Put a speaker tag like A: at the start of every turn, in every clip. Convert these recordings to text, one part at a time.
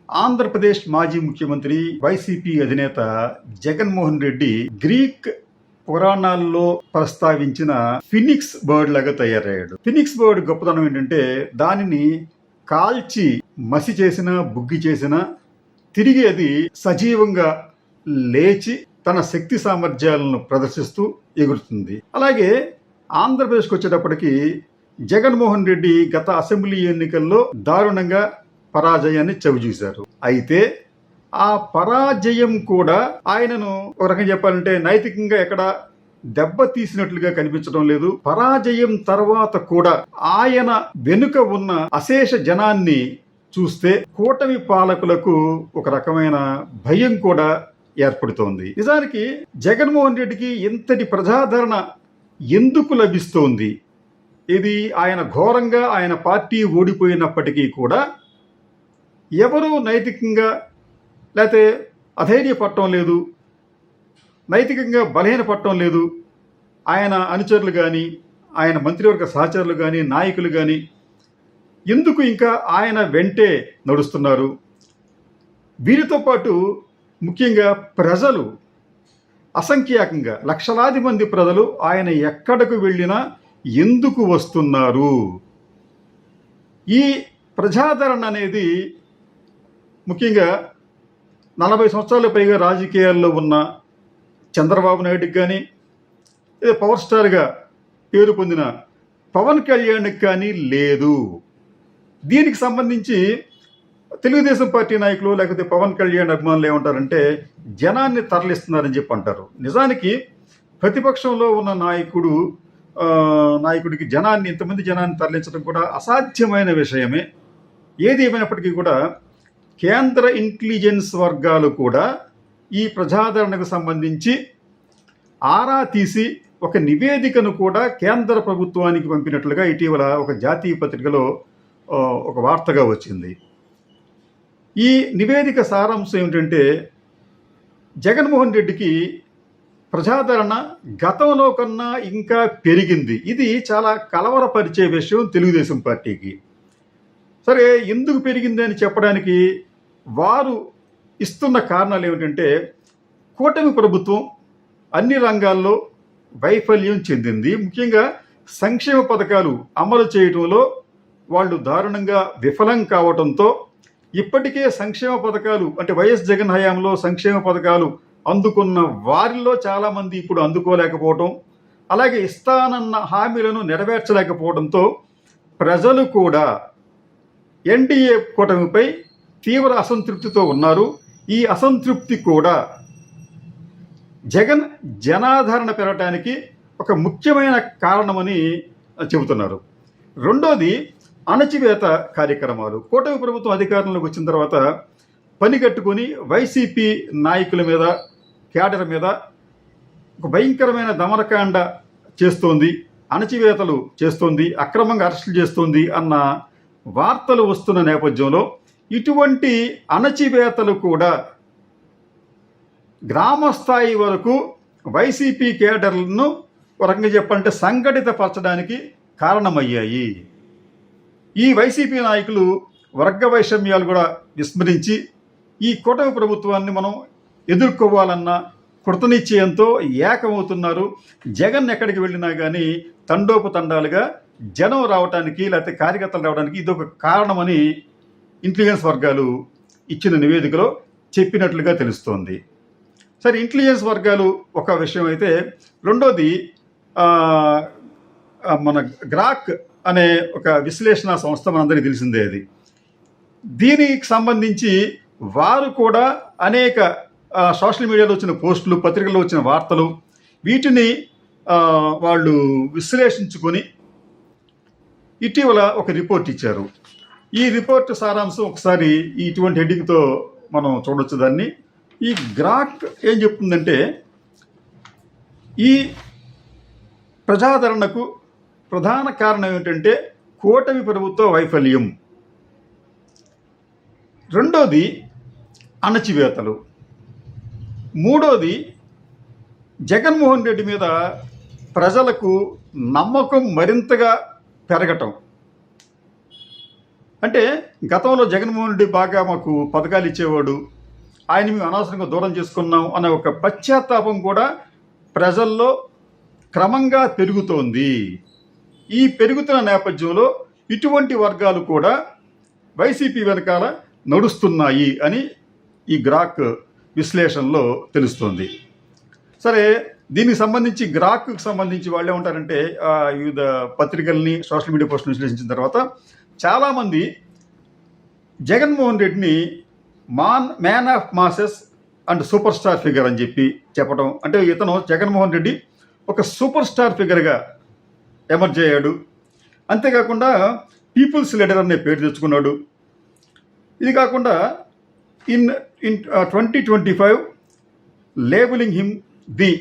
A: ఆంధ్రప్రదేశ్ మాజీ ముఖ్యమంత్రి వైసీపీ అధినేత జగన్మోహన్ రెడ్డి గ్రీక్ పురాణాల్లో ప్రస్తావించిన ఫినిక్స్ బర్డ్ లాగా తయారయ్యాడు. ఫినిక్స్ బర్డ్ గొప్పతనం ఏంటంటే దానిని కాల్చి మసి చేసిన బుగ్గి చేసిన తిరిగి అది సజీవంగా లేచి తన శక్తి సామర్థ్యాలను ప్రదర్శిస్తూ ఎగురుతుంది. అలాగే ఆంధ్రప్రదేశ్కి వచ్చేటప్పటికి జగన్మోహన్ రెడ్డి గత అసెంబ్లీ ఎన్నికల్లో దారుణంగా పరాజయాన్ని చవిచూశారు. అయితే ఆ పరాజయం కూడా ఆయనను ఒక రకంగా చెప్పాలంటే నైతికంగా ఎక్కడ దెబ్బ తీసినట్లుగా కనిపించడం లేదు. పరాజయం తర్వాత కూడా ఆయన వెనుక ఉన్న అశేష జనాన్ని చూస్తే కూటమి పాలకులకు ఒక రకమైన భయం కూడా ఏర్పడుతోంది. నిజానికి జగన్మోహన్ రెడ్డికి ఇంతటి ప్రజాదరణ ఎందుకు లభిస్తోంది? ఇది ఆయన ఘోరంగా ఆయన పార్టీ ఓడిపోయినప్పటికీ కూడా ఎవరు నైతికంగా లేకపోతే అధైర్యపడటం లేదు, నైతికంగా బలహీనపడటం లేదు. ఆయన అనుచరులు కానీ ఆయన మంత్రివర్గ సహచరులు కానీ నాయకులు కానీ ఎందుకు ఇంకా ఆయన వెంటే నడుస్తున్నారు? వీరితో పాటు ముఖ్యంగా ప్రజలు అసంఖ్యాకంగా లక్షలాది మంది ప్రజలు ఆయన ఎక్కడకు వెళ్ళినా ఎందుకు వస్తున్నారు? ఈ ప్రజాదరణ అనేది ముఖ్యంగా 40 సంవత్సరాల పైగా రాజకీయాల్లో ఉన్న చంద్రబాబు నాయుడుకి కానీ పవర్ స్టార్గా పేరు పొందిన పవన్ కళ్యాణ్కి కానీ లేదు. దీనికి సంబంధించి తెలుగుదేశం పార్టీ నాయకులు లేకపోతే పవన్ కళ్యాణ్ అభిమానులు ఏమంటారంటే జనాన్ని తరలిస్తున్నారని చెప్పి అంటారు. నిజానికి ప్రతిపక్షంలో ఉన్న నాయకుడికి ఇంతమంది జనాన్ని తరలించడం కూడా అసాధ్యమైన విషయమే. ఏది ఏమైనప్పటికీ కూడా కేంద్ర ఇంటెలిజెన్స్ వర్గాలు కూడా ఈ ప్రజాదరణకు సంబంధించి ఆరా తీసి ఒక నివేదికను కూడా కేంద్ర ప్రభుత్వానికి పంపినట్లుగా ఇటీవల ఒక జాతీయ పత్రికలో ఒక వార్తగా వచ్చింది. ఈ నివేదిక సారాంశం ఏమిటంటే జగన్మోహన్ రెడ్డికి ప్రజాదరణ గతంలో కన్నా ఇంకా పెరిగింది. ఇది చాలా కలవరపరిచే విషయం తెలుగుదేశం పార్టీకి. సరే, ఎందుకు పెరిగింది అని చెప్పడానికి వారు ఇస్తున్న కారణాలు ఏమిటంటే కూటమి ప్రభుత్వం అన్ని రంగాల్లో వైఫల్యం చెందింది. ముఖ్యంగా సంక్షేమ పథకాలు అమలు చేయడంలో వాళ్ళు దారుణంగా విఫలం కావడంతో ఇప్పటికే సంక్షేమ పథకాలు అంటే వైఎస్ జగన్ హయాంలో సంక్షేమ పథకాలు అందుకున్న వారిలో చాలామంది ఇప్పుడు అందుకోలేకపోవడం, అలాగే ఇస్తానన్న హామీలను నెరవేర్చలేకపోవడంతో ప్రజలు కూడా ఎన్డీఏ కూటమిపై తీవ్ర అసంతృప్తితో ఉన్నారు. ఈ అసంతృప్తి కూడా జగన్ జనాదరణ పెరగడానికి ఒక ముఖ్యమైన కారణమని చెబుతున్నారు. రెండోది అణచివేత కార్యక్రమాలు. కూటమి ప్రభుత్వం అధికారంలోకి వచ్చిన తర్వాత పని కట్టుకొని వైసీపీ నాయకుల మీద కేడర్ మీద ఒక భయంకరమైన దమనకాండ చేస్తోంది, అణచివేతలు చేస్తోంది, అక్రమంగా అరెస్టులు చేస్తోంది అన్న వార్తలు వస్తున్న నేపథ్యంలో ఇటువంటి అణచివేతలు కూడా గ్రామ స్థాయి వరకు వైసీపీ కేడర్లను ఒక రకంగా చెప్పాలంటే సంఘటితపరచడానికి కారణమయ్యాయి. ఈ వైసీపీ నాయకులు వర్గ వైషమ్యాలు కూడా విస్మరించి ఈ కూటమి ప్రభుత్వాన్ని మనం ఎదుర్కోవాలన్న కృతనిశ్చయంతో ఏకమవుతున్నారు. జగన్ ఎక్కడికి వెళ్ళినా కానీ తండోపతండాలుగా జనం రావడానికి లేకపోతే కార్యకర్తలు రావడానికి ఇదొక కారణమని ఇంటెలిజెన్స్ వర్గాలు ఇచ్చిన నివేదికలో చెప్పినట్లుగా తెలుస్తోంది. సరే, ఇంటెలిజెన్స్ వర్గాలు ఒక విషయం అయితే, రెండోది మన గ్రాక్ అనే ఒక విశ్లేషణ సంస్థ మనందరికీ తెలిసిందే. అది దీనికి సంబంధించి వారు కూడా అనేక సోషల్ మీడియాలో వచ్చిన పోస్టులు, పత్రికల్లో వచ్చిన వార్తలు వీటిని వాళ్ళు విశ్లేషించుకొని ఇటీవల ఒక రిపోర్ట్ ఇచ్చారు. ఈ రిపోర్ట్ సారాంశం ఒకసారి ఇటువంటి హెడ్డింగ్తో మనం చూడొచ్చు దాన్ని. ఈ గ్రాక్ ఏం చెప్తుందంటే ఈ ప్రజాదరణకు ప్రధాన కారణం ఏమిటంటే కూటమి ప్రభుత్వ వైఫల్యం, రెండోది అణచివేతలు, మూడోది జగన్మోహన్ రెడ్డి మీద ప్రజలకు నమ్మకం మరింతగా పెరగటం, అంటే గతంలో జగన్మోహన్ రెడ్డి బాగా మాకు పథకాలు ఇచ్చేవాడు, ఆయన మేము అనవసరంగా దూరం చేసుకున్నాం అనే ఒక పశ్చాత్తాపం కూడా ప్రజల్లో క్రమంగా పెరుగుతోంది. ఈ పెరుగుతున్న నేపథ్యంలో ఇటువంటి వర్గాలు కూడా వైసీపీ వెనకాల నడుస్తున్నాయి అని ఈ గ్రాక్ విశ్లేషణలో తెలుస్తోంది. సరే, దీనికి సంబంధించి గ్రాక్కి సంబంధించి వాళ్ళు ఏమంటారంటే వివిధ పత్రికల్ని సోషల్ మీడియా పోస్టులు విశ్లేషించిన తర్వాత చాలామంది జగన్మోహన్ రెడ్డిని man of masses and super star figure అని చెప్పడం, అంటే ఇతను జగన్మోహన్ రెడ్డి ఒక సూపర్ స్టార్ ఫిగర్గా ఎమర్జ్ అయ్యాడు, అంతేకాకుండా పీపుల్స్ లీడర్ అనే పేరు తెచ్చుకున్నాడు. ఇది కాకుండా in 2025 labelling him the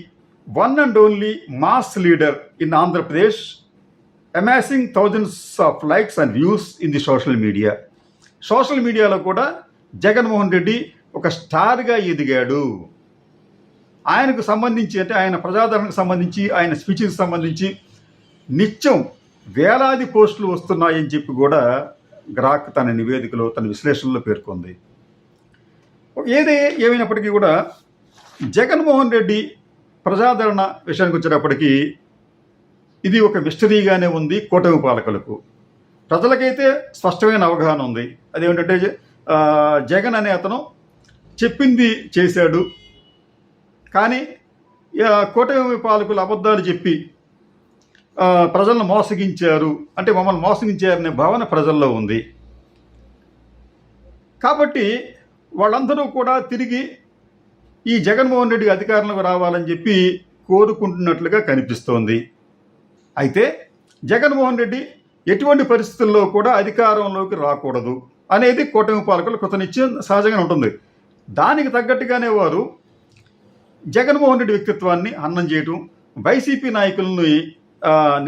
A: one and only mass leader in Andhra Pradesh, అమాసింగ్ thousands of likes and views in the social media. Social మీడియాలో కూడా జగన్మోహన్ రెడ్డి ఒక స్టార్గా ఎదిగాడు. ఆయనకు సంబంధించి, అంటే ఆయన ప్రజాదరణకు సంబంధించి, ఆయన స్పీచ్కి సంబంధించి నిత్యం వేలాది పోస్టులు వస్తున్నాయని చెప్పి కూడా గ్రాక్ తన నివేదికలో, తన విశ్లేషణలో పేర్కొంది. ఏమైనప్పటికీ కూడా జగన్మోహన్ రెడ్డి ప్రజాదరణ విషయానికి వచ్చేటప్పటికీ ఇది ఒక మిస్టరీగానే ఉంది కూటమి పాలకులకు. ప్రజలకైతే స్పష్టమైన అవగాహన ఉంది. అదేమిటంటే జగన్ అనే అతను చెప్పింది చేశాడు, కానీ కూటమి పాలకులు అబద్ధాలు చెప్పి ప్రజలను మోసగించారు, అంటే మమ్మల్ని మోసగించారనే భావన ప్రజల్లో ఉంది. కాబట్టి వాళ్ళందరూ కూడా తిరిగి ఈ జగన్మోహన్ రెడ్డి అధికారంలోకి రావాలని చెప్పి కోరుకుంటున్నట్లుగా కనిపిస్తోంది. అయితే జగన్మోహన్ రెడ్డి ఎటువంటి పరిస్థితుల్లో కూడా అధికారంలోకి రాకూడదు అనేది కూటమి పాలకులు కృతనిశ్చయం సహజంగా ఉంటుంది. దానికి తగ్గట్టుగానే వారు జగన్మోహన్ రెడ్డి వ్యక్తిత్వాన్ని హననం చేయటం, వైసీపీ నాయకులను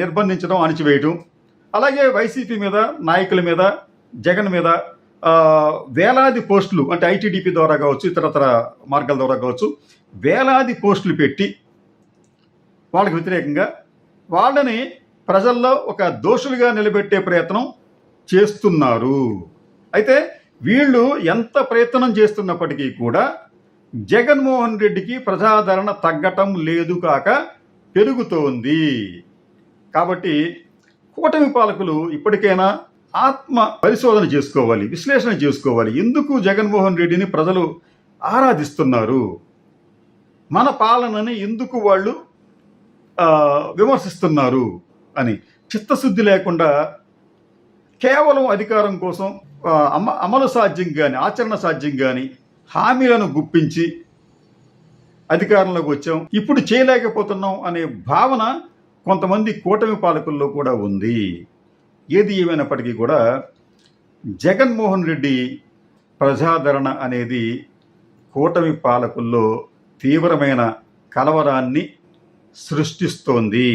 A: నిర్బంధించడం, అణిచివేయటం, అలాగే వైసీపీ మీద, నాయకుల మీద, జగన్ మీద వేలాది పోస్టులు, అంటే ఐటీడీపీ ద్వారా కావచ్చు, ఇతరతర మార్గాల ద్వారా కావచ్చు, వేలాది పోస్టులు పెట్టి వాళ్ళకి వ్యతిరేకంగా వాళ్ళని ప్రజల్లో ఒక దోషులుగా నిలబెట్టే ప్రయత్నం చేస్తున్నారు. అయితే వీళ్ళు ఎంత ప్రయత్నం చేస్తున్నప్పటికీ కూడా జగన్మోహన్ రెడ్డికి ప్రజాదరణ తగ్గటం లేదు, కాక పెరుగుతోంది. కాబట్టి కూటమి పాలకులు ఇప్పటికైనా ఆత్మ పరిశోధన చేసుకోవాలి, విశ్లేషణ చేసుకోవాలి. ఎందుకు జగన్మోహన్ రెడ్డిని ప్రజలు ఆరాధిస్తున్నారు, మన పాలనని ఎందుకు వాళ్ళు విమర్శిస్తున్నారు అని చిత్తశుద్ధి లేకుండా కేవలం అధికారం కోసం అమలు సాధ్యం కానీ, ఆచరణ సాధ్యం కానీ హామీలను గుప్పించి అధికారంలోకి వచ్చాం, ఇప్పుడు చేయలేకపోతున్నాం అనే భావన కొంతమంది కూటమి పాలకుల్లో కూడా ఉంది. ఏది ఏమైనప్పటికీ కూడా జగన్మోహన్ రెడ్డి ప్రజాదరణ అనేది కూటమి పాలకుల్లో తీవ్రమైన కలవరాన్ని సృష్టిస్తోంది.